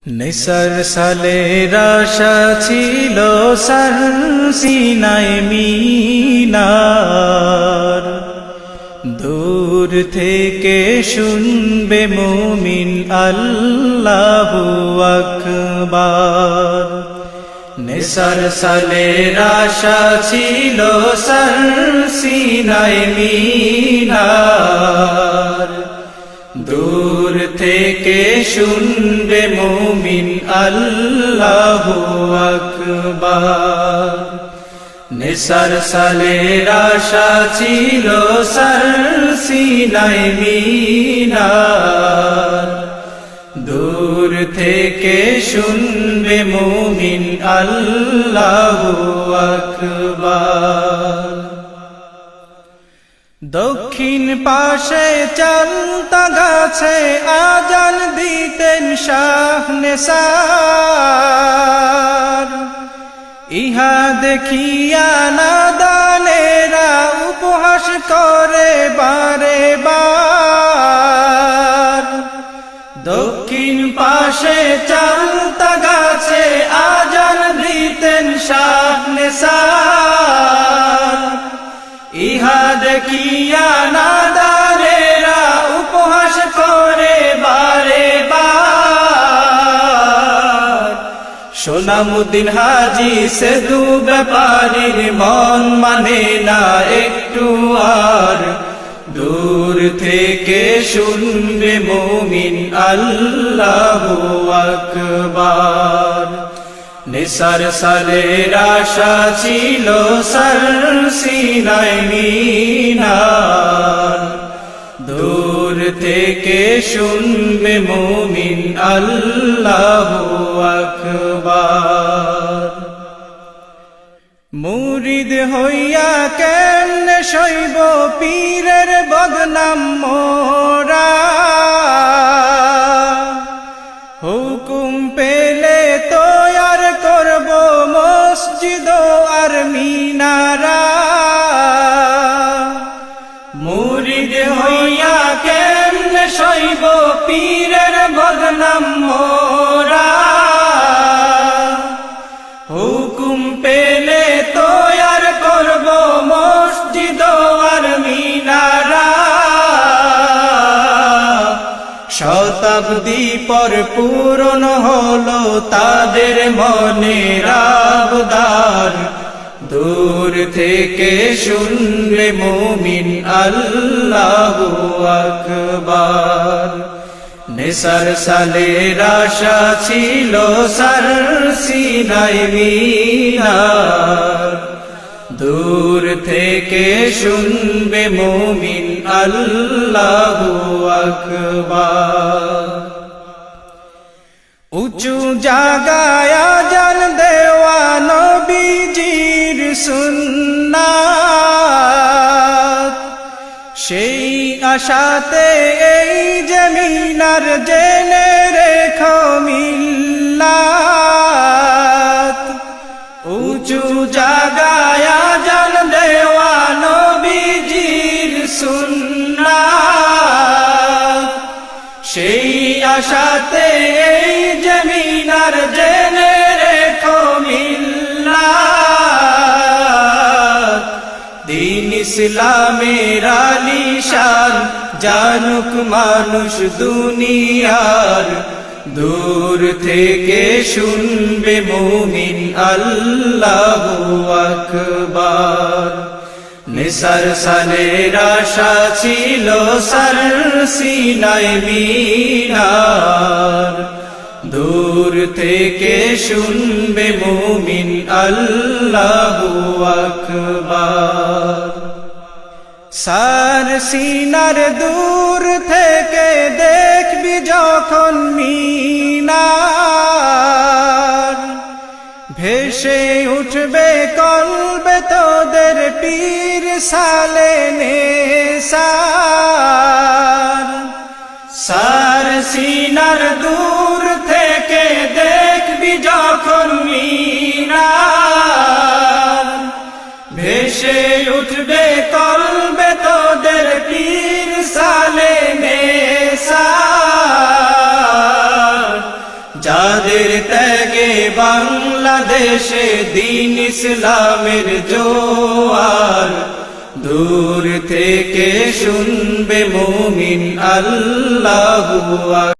নিসার সালের আশা ছিল সার সিনায় মিনার, দূর থেকে শুনবে মুমিন আল্লাহু আকবার। নিসার সালের আশা ছিল সার সিনায় মিনার, দূর থেকে শুনবে মুমিন আল্লাহু আকবার। নিসার সালের আশা ছিল সার সিনায় মিনার, দূর থেকে শুনবে মুমিন আল্লাহু আকবার। দক্ষিণ পাশে চালতা গাছে আজান দিতেন শাহ নেসার, ইহা দেখিয়া নাদানেরা উপহাস করে বারে বার। দক্ষিণ পাশে চালতা গাছে আজান দিতেন শাহ নেসার, ইহা দেখিয়া নাদানেরা উপহাস করে বারে বার। সোনামুদ্দিন হাজি সে দু ব্যাপারীর মন মানে না একটু আর, দূর থেকে শুনবে মুমিন আল্লাহু আকবার। নিসার সালের আশা ছিল সার সিনায় মিনার, দূর থেকে শুনবে মুমিন আল্লাহু আকবার। মুরিদ হইয়া কেমনে সইব পীরের বদনাম মোরা, হুকুম পেলে তৈয়ার করব মসজিদ আর মিনারা। মুরিদ হইয়া কেমনে সইব পীরের বদনাম মোরা, হুকুম পেলে তৈয়ার করব মসজিদ আর মিনারা। শতাব্দী পর পূরণ হলো তাদের মনের আবদার, দূর থেকে শুনবে মুমিন আল্লাহু আকবার। নিসার সালের আশা ছিল সার সিনায় মিনার, দূর থেকে শুনবে মুমিন আল্লাহু আকবার। উঁচু জাগায় আজান দেওয়া নবীজির সুন্নাত, সেই আশাতে এই জমিনার জেনে রেখো মিল্লাত। উঁচু জাগায় আজান দেওয়া নবীজির সুন্নাত, সেই আশাতে এই জমিনার জেনে রেখো মিল্লাত। দ্বীন ইসলামের আলিশান জানুক মানুষ দুনিয়ার, দূর থেকে শুনবে মুমিন আল্লাহু আকবার। নিসার সালের আশা ছিল সার সিনায় মিনার, দূর থেকে শুনবে মুমিন আল্লাহু আকবার। সার সিনার দূর থেকে দেখবি যখন মিনার, ভেসে উঠবে কলবে তোদের পীর সালে নেসার। সার সিনার দূর থেকে দেখবি যখন মিনার, ভেসে উঠবে কলবে তোদের পীর সালে নেসার। যাদের ত্যাগে বাংলাদেশে দ্বীন ইসলামের জোয়ার, দূর থেকে শুনবে মুমিন আল্লাহু আকবার।